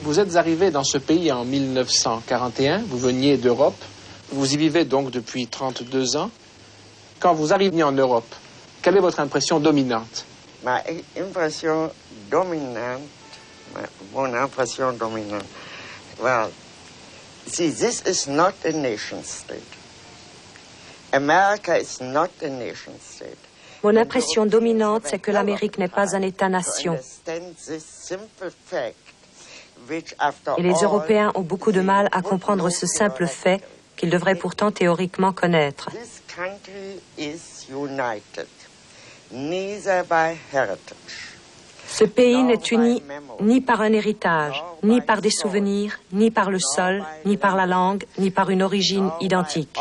Vous êtes arrivé dans ce pays en 1941, vous veniez d'Europe, vous y vivez donc depuis 32 ans. Quand vous arrivez en Europe, quelle est votre impression dominante? Mon impression dominante, well, see, this is not a nation state. America is not a nation state. Mon impression dominante, c'est que l'Amérique n'est pas un État-nation. Et les Européens ont beaucoup de mal à comprendre ce simple fait qu'ils devraient pourtant théoriquement connaître. Ce pays n'est uni ni par un héritage, ni par des souvenirs, ni par le sol, ni par la langue, ni par une origine identique.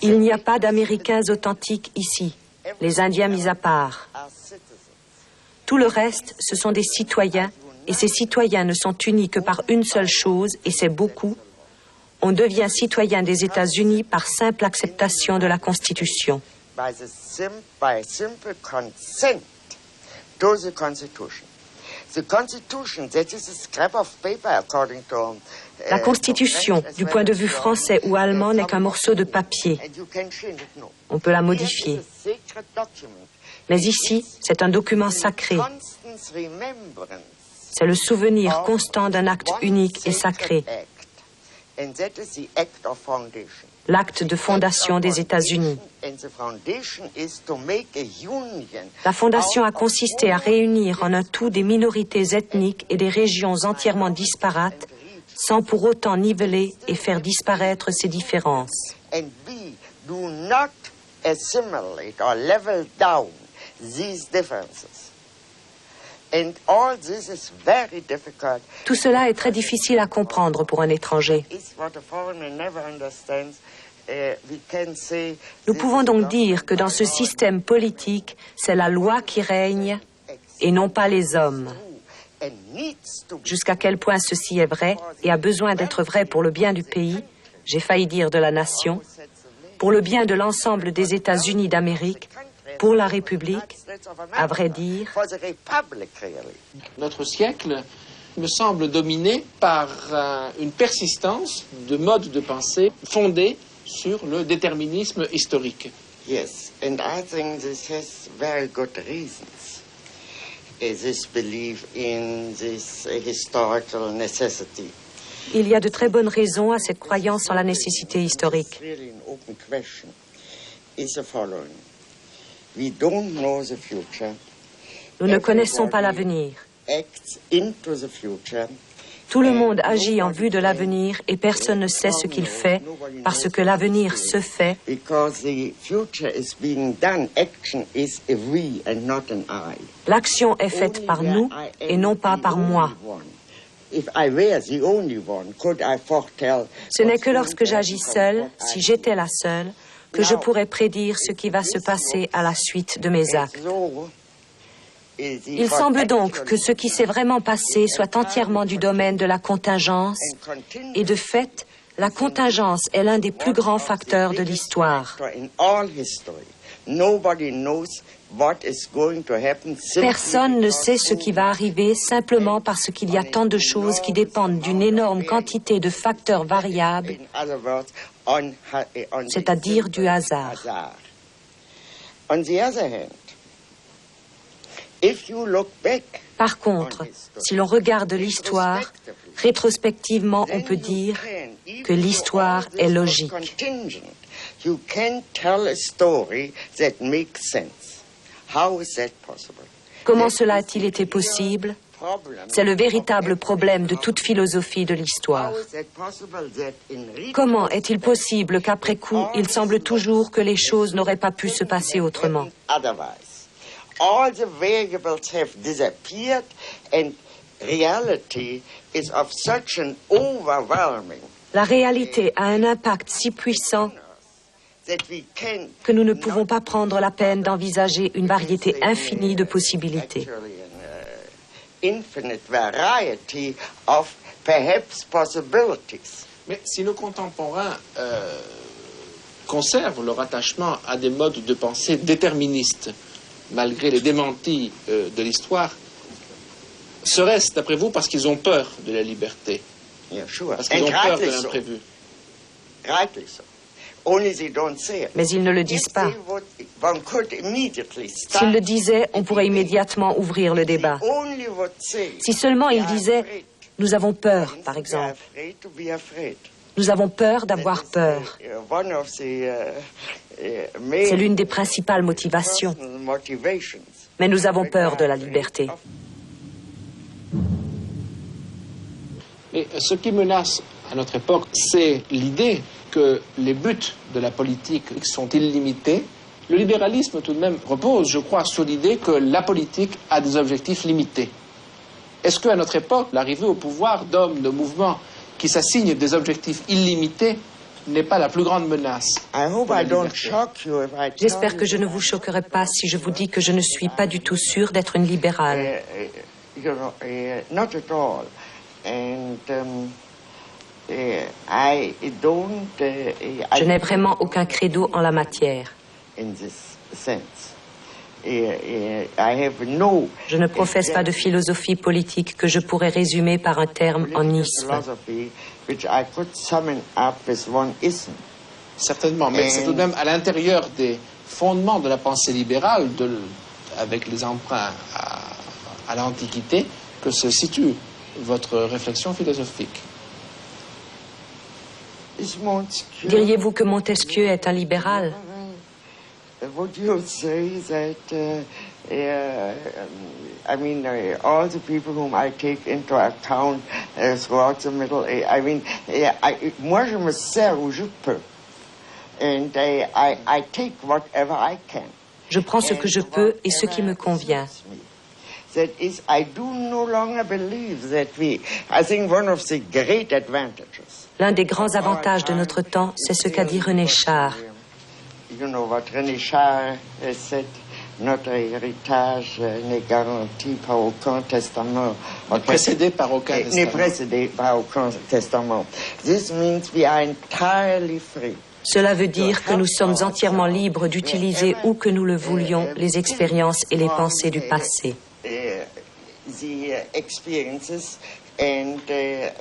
Il n'y a pas d'Américains authentiques ici, les Indiens mis à part. Tout le reste, ce sont des citoyens, et ces citoyens ne sont unis que par une seule chose, et c'est beaucoup. On devient citoyen des États-Unis par simple acceptation de la Constitution. La Constitution, du point de vue français ou allemand, n'est qu'un morceau de papier. On peut la modifier. Mais ici, c'est un document sacré. C'est le souvenir constant d'un acte unique et sacré. L'acte de fondation des États-Unis. La fondation a consisté à réunir en un tout des minorités ethniques et des régions entièrement disparates, sans pour autant niveler et faire disparaître ces différences. Tout cela est très difficile à comprendre pour un étranger. Nous pouvons donc dire que dans ce système politique, c'est la loi qui règne et non pas les hommes. Jusqu'à quel point ceci est vrai et a besoin d'être vrai pour le bien du pays, j'ai failli dire de la nation, pour le bien de l'ensemble des États-Unis d'Amérique, pour la République, à vrai dire. Notre siècle me semble dominé par une persistance de modes de pensée fondés sur le déterminisme historique. Yes, and I think this has very good reasons. This belief in this historical necessity. Il y a de très bonnes raisons à cette croyance en la nécessité historique. Nous ne connaissons pas l'avenir. Tout le monde agit en vue de l'avenir et personne ne sait ce qu'il fait parce que l'avenir se fait. L'action est faite par nous et non pas par moi. Ce n'est que lorsque j'agis seule, si j'étais la seule, que je pourrais prédire ce qui va se passer à la suite de mes actes. Il semble donc que ce qui s'est vraiment passé soit entièrement du domaine de la contingence, et de fait, la contingence est l'un des plus grands facteurs de l'histoire. Personne ne sait ce qui va arriver simplement parce qu'il y a tant de choses qui dépendent d'une énorme quantité de facteurs variables, c'est-à-dire du hasard. Par contre, si l'on regarde l'histoire, rétrospectivement, on peut dire que l'histoire est logique. Comment cela a-t-il été possible? C'est le véritable problème de toute philosophie de l'histoire. Comment est-il possible qu'après coup, il semble toujours que les choses n'auraient pas pu se passer autrement? All the variables have disappeared and reality is of such an overwhelming. La réalité a un impact si puissant que nous ne pouvons pas prendre la peine d'envisager une variété infinie de possibilités. Infinite variety of perhaps possibilities. Mais si nos contemporains conservent leur attachement à des modes de pensée déterministes, malgré les démentis de l'histoire. Serait-ce, d'après vous, parce qu'ils ont peur de la liberté? Yeah, sure. Parce qu'ils ont peur de l'imprévu? Rightly so. Only they don't say it. Mais ils ne le disent If pas. they would, one could immediately start. S'ils le disaient, on pourrait immédiatement ouvrir le débat. They only would say, Si seulement "We ils are disaient afraid." « Nous avons peur », par We are exemple. afraid to be afraid. Nous avons peur d'avoir peur. C'est l'une des principales motivations. Mais nous avons peur de la liberté. Et ce qui menace à notre époque, c'est l'idée que les buts de la politique sont illimités. Le libéralisme, tout de même, repose, je crois, sur l'idée que la politique a des objectifs limités. Est-ce qu'à notre époque, l'arrivée au pouvoir d'hommes, de mouvements qui s'assignent des objectifs illimités n'est pas la plus grande menace? J'espère que je ne vous choquerai pas si je vous dis que je ne suis pas du tout sûre d'être une libérale. Not at all. And Je n'ai vraiment aucun credo en la matière. in this sense. I have no Je ne professe pas de philosophie politique que je pourrais résumer par un terme en isme. philosophy which I could summon up with one ism. Certainement, mais c'est tout de même à l'intérieur des fondements de la pensée libérale, avec les emprunts à l'Antiquité, que se situe votre réflexion philosophique. Diriez-vous que Montesquieu est un libéral? Would you say that, I mean, all the people whom I take into account throughout the Middle Age, I mean, moi je me sers où je peux. And I take whatever I can. Je prends ce que je peux et ce qui me convient. That is, I do no longer believe that I think one of the great advantages. L'un des grands avantages de notre temps, c'est ce qu'a dit René Char. You know what René Char said, notre héritage n'est garanti par aucun testament. Précédé par aucun testament. N'est précédé par aucun testament. This means we are entirely free. Cela veut dire que nous sommes entièrement libres d'utiliser où que nous le voulions les expériences et les pensées du passé. The experiences and the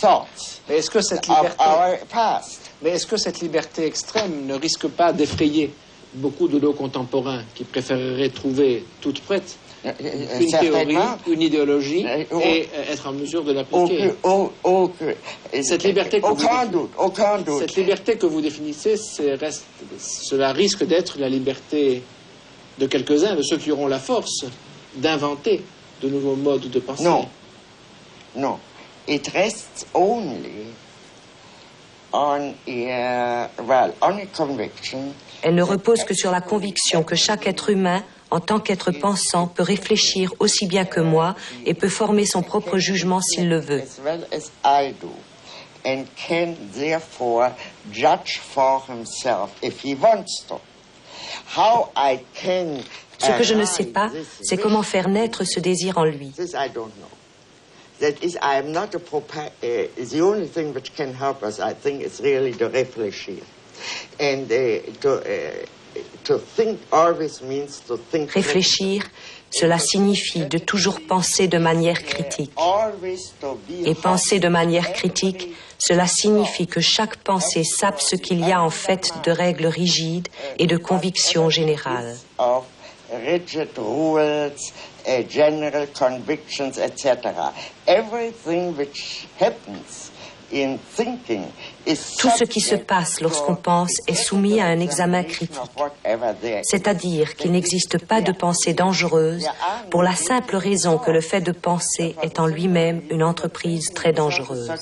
thoughts Mais est-ce que cette of liberté, our past. mais est-ce que cette liberté extrême ne risque pas d'effrayer beaucoup de nos contemporains qui préféreraient trouver toute prête une théorie, une idéologie et être en mesure de l'appliquer? Cette liberté que aucun doute. Cette liberté que vous définissez, cela risque d'être la liberté de quelques-uns, de ceux qui auront la force d'inventer de nouveaux modes de pensée. Non. It rests only on a conviction. Elle ne repose que sur la conviction que chaque être humain, en tant qu'être pensant, peut réfléchir aussi bien que moi et peut former son propre jugement s'il le veut. As well as I do, and can therefore judge for himself if he wants to. How I can Ce que je ne sais pas, c'est comment faire naître ce désir en lui. This I don't know. That is, I am not the only thing which can help us, I think, is really to réfléchir. And to think always means to think. Réfléchir, cela signifie de toujours penser de manière critique. Et penser de manière critique, cela signifie que chaque pensée sape ce qu'il y a en fait de règles rigides et de convictions générales. Rigid rules, general convictions, etc. Everything which happens in thinking is Tout ce qui se passe lorsqu'on pense est soumis à un examen critique. C'est-à-dire qu'il n'existe pas de pensée dangereuse pour la simple raison que le fait de penser est en lui-même une entreprise très dangereuse.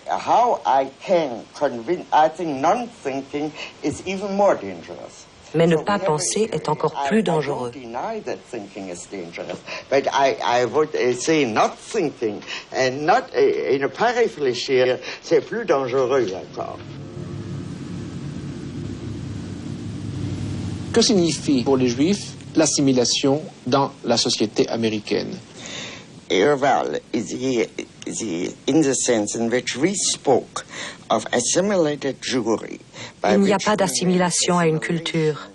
How I can convince, I think non-thinking is even more dangerous. Mais ne pas penser est encore plus dangereux. I don't deny that thinking is dangerous, but I would say not thinking and not ne pas réfléchir, c'est plus dangereux encore. Que signifie pour les Juifs l'assimilation dans la société américaine? Well, in the sense in which we spoke of assimilated Jewry. Il n'y a pas d'assimilation à une culture.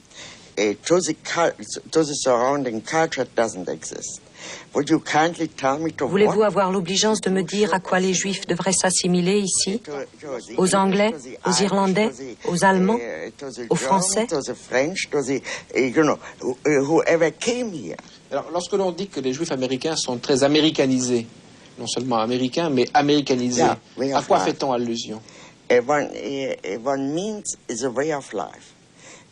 To the surrounding culture doesn't exist. Would you kindly tell me to Voulez-vous what? avoir l'obligeance de me dire à quoi les Juifs devraient s'assimiler ici? Aux Anglais, aux Irlandais, aux Allemands, aux Français? To the French, to the, whoever came here. Alors, lorsque l'on dit que les Juifs américains sont très américanisés, non seulement américains, mais américanisés, Yeah, way à of quoi life. fait-on allusion? One means is a way of life.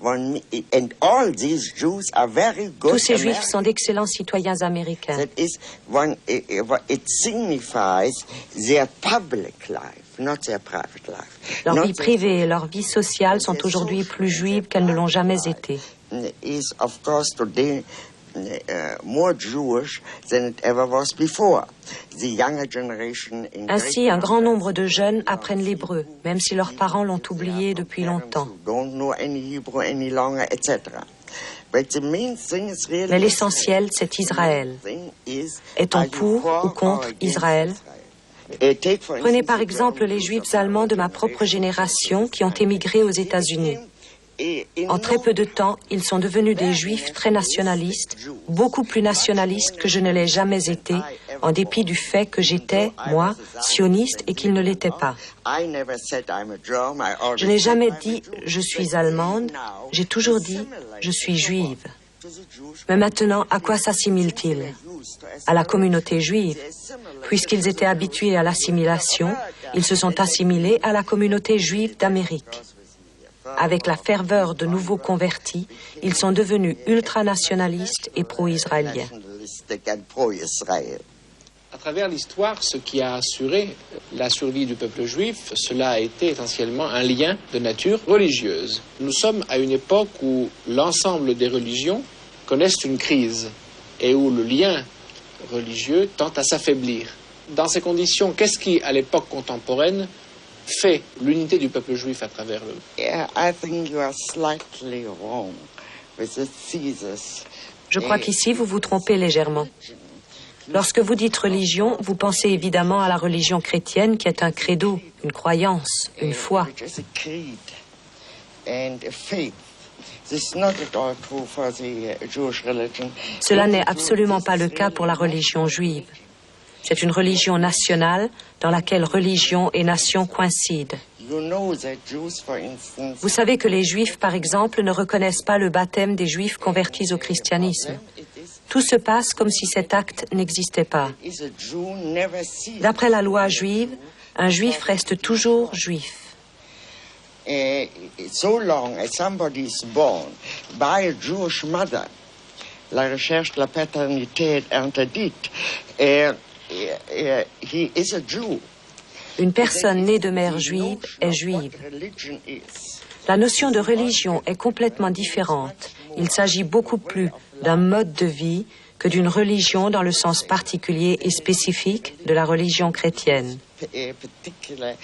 And all these Jews are very good. Tous ces Juifs Americans. sont d'excellents citoyens américains. That is it signifies their public life, not their private life. Leur Not vie privée et leur vie sociale sont aujourd'hui plus juives qu'elles ne l'ont jamais été. Is of course today more Jewish than it ever was before. The younger generation in Ainsi, un grand nombre de jeunes apprennent l'hébreu, même si leurs parents l'ont oublié depuis longtemps. don't know any Hebrew any longer, etc. But the main thing is really. Mais l'essentiel, c'est Israël. Est-on pour ou contre Israël? Prenez par exemple les Juifs allemands de ma propre génération qui ont émigré aux États-Unis. En très peu de temps, ils sont devenus des Juifs très nationalistes, beaucoup plus nationalistes que je ne l'ai jamais été, en dépit du fait que j'étais, moi, sioniste et qu'ils ne l'étaient pas. Je n'ai jamais dit « je suis allemande », j'ai toujours dit « je suis juive ». Mais maintenant, à quoi s'assimilent-ils? À la communauté juive. Puisqu'ils étaient habitués à l'assimilation, ils se sont assimilés à la communauté juive d'Amérique. Avec la ferveur de nouveaux convertis, ils sont devenus ultranationalistes et pro-israéliens. À travers l'histoire, ce qui a assuré la survie du peuple juif, cela a été essentiellement un lien de nature religieuse. Nous sommes à une époque où l'ensemble des religions connaissent une crise et où le lien religieux tend à s'affaiblir. Dans ces conditions, qu'est-ce qui, à l'époque contemporaine, fait l'unité du peuple juif à travers le... I think you are slightly wrong with the thesis. Je crois qu'ici, vous vous trompez légèrement. Lorsque vous dites religion, vous pensez évidemment à la religion chrétienne qui est un credo, une croyance, une foi. Which is a creed and a faith. This is not at all true for the Jewish religion. Cela n'est absolument pas le cas pour la religion juive. C'est une religion nationale dans laquelle religion et nation coïncident. You know that Jews, for instance, Vous savez que les Juifs, par exemple, ne reconnaissent pas le baptême des Juifs convertis au christianisme. Tout se passe comme si cet acte n'existait pas. is a Jew never sees D'après la loi juive, un Juif reste toujours juif. so long as somebody is born by a Jewish mother. La recherche de la paternité est interdite. He is a Jew. Une personne née de mère juive est juive. La notion de religion est complètement différente. Il s'agit beaucoup plus d'un mode de vie que d'une religion dans le sens particulier et spécifique de la religion chrétienne. A particular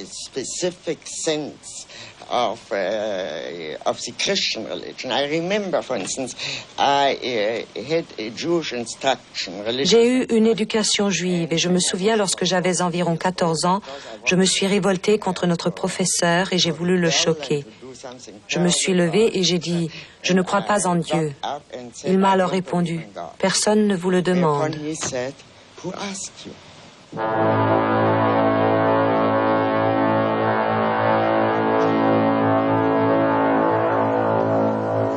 specific sense of the Christian religion. I remember, for instance, I had a Jewish instruction. J'ai eu une éducation juive et je me souviens lorsque j'avais environ 14 ans, je me suis révoltée contre notre professeur et j'ai voulu le choquer. Je me suis levée et j'ai dit « Je ne crois pas en Dieu ». Il m'a alors répondu « Personne ne vous le demande ». He said, "Who asked you?"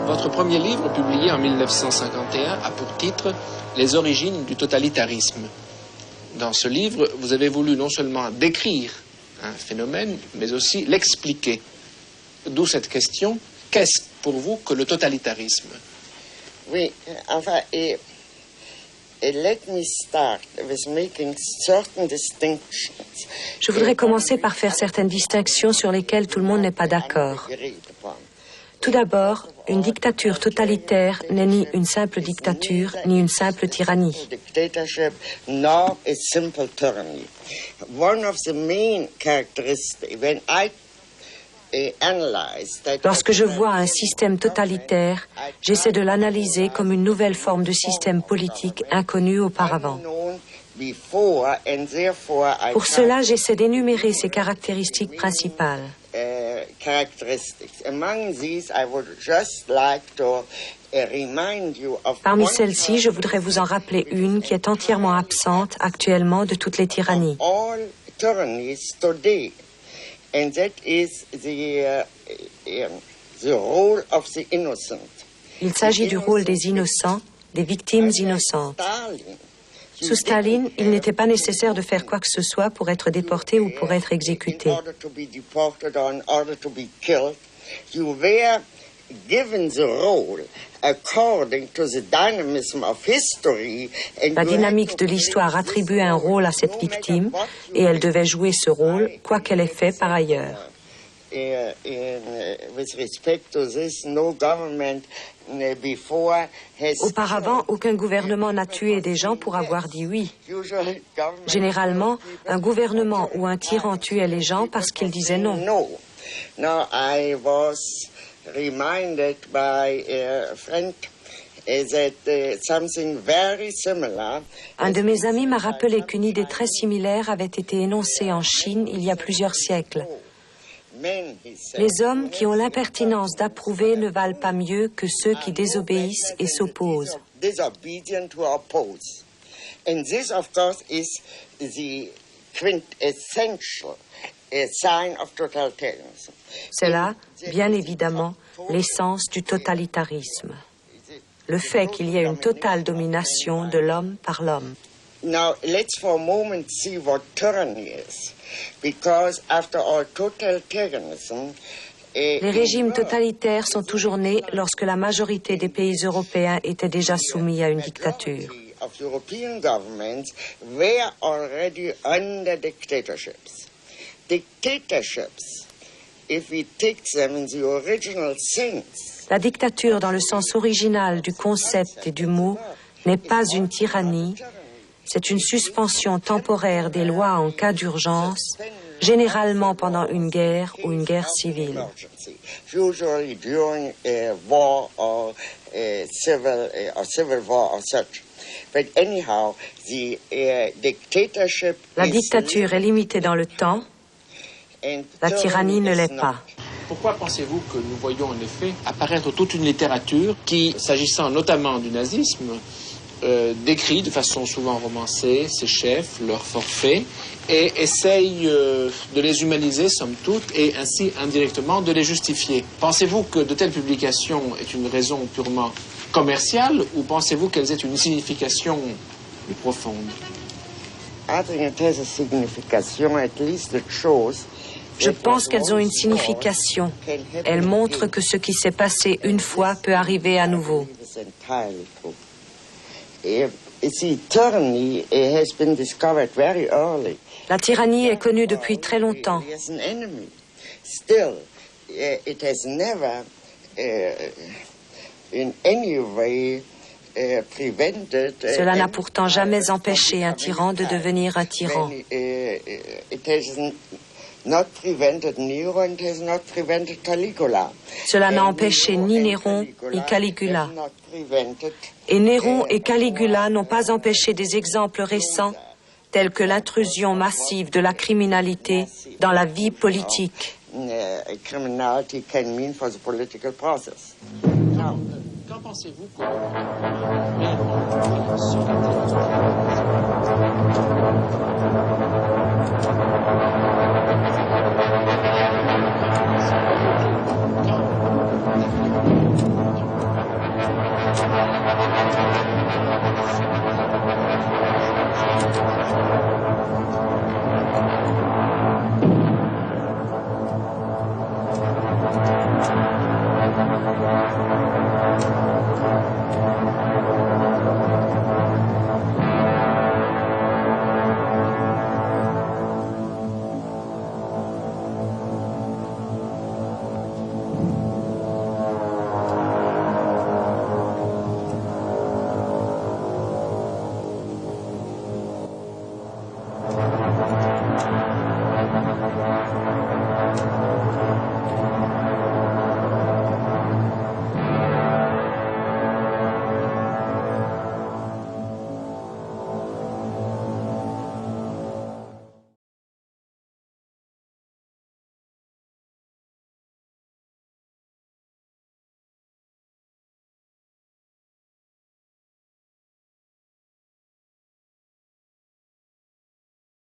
Votre premier livre, publié en 1951, a pour titre « Les origines du totalitarisme ». Dans ce livre, vous avez voulu non seulement décrire un phénomène, mais aussi l'expliquer. D'où cette question, qu'est-ce pour vous que le totalitarisme? Oui, enfin, let me start with making certain distinctions. Je voudrais commencer par faire certaines distinctions sur lesquelles tout le monde n'est pas d'accord. Tout d'abord, une dictature totalitaire n'est ni une simple dictature, ni une simple tyrannie. Dictatorship, nor a simple tyranny. One of the main characteristics, when I analyze that... Lorsque je vois un système totalitaire, j'essaie de l'analyser comme une nouvelle forme de système politique inconnu auparavant. Pour cela, j'essaie d'énumérer ses caractéristiques principales. Parmi celles-ci, je voudrais vous en rappeler une qui est entièrement absente actuellement de toutes les tyrannies. Il s'agit du rôle des innocents, des victimes innocentes. Sous Staline, il n'était pas nécessaire de faire quoi que ce soit pour être déporté ou pour être exécuté. La dynamique de l'histoire attribuait un rôle à cette victime et elle devait jouer ce rôle, quoi qu'elle ait fait par ailleurs. Auparavant, aucun gouvernement n'a tué des gens pour avoir dit oui. Généralement, un gouvernement ou un tyran tuait les gens parce qu'ils disaient non. Un de mes amis m'a rappelé qu'une idée très similaire avait été énoncée en Chine il y a plusieurs siècles. Les hommes qui ont l'impertinence d'approuver ne valent pas mieux que ceux qui désobéissent et s'opposent. C'est là, bien évidemment, l'essence du totalitarisme. Le fait qu'il y ait une totale domination de l'homme par l'homme. Now, let's for a moment see what tyranny is. Because after all totalitarianism, les régimes totalitaires sont toujours nés lorsque la majorité des pays européens étaient déjà soumis à une dictature. La dictature, dans le sens original du concept et du mot, n'est pas une tyrannie. C'est une suspension temporaire des lois en cas d'urgence, généralement pendant une guerre ou une guerre civile. La dictature est limitée dans le temps, la tyrannie ne l'est pas. Pourquoi pensez-vous que nous voyons en effet apparaître toute une littérature qui, s'agissant notamment du nazisme, décrit de façon souvent romancée ses chefs, leurs forfaits, et essaye de les humaniser, somme toute, et ainsi indirectement de les justifier. Pensez-vous que de telles publications aient une raison purement commerciale, ou pensez-vous qu'elles aient une signification plus profonde? Je pense qu'elles ont une signification. Elles montrent que ce qui s'est passé une fois peut arriver à nouveau. La tyrannie est connue depuis très longtemps. Cela n'a pourtant jamais empêché un tyran de devenir un tyran. Cela n'a empêché ni Néron ni Caligula. Et Néron et Caligula n'ont pas empêché des exemples récents tels que l'intrusion massive de la criminalité dans la vie politique. Qu'en pensez-vous que réellement sur le territoire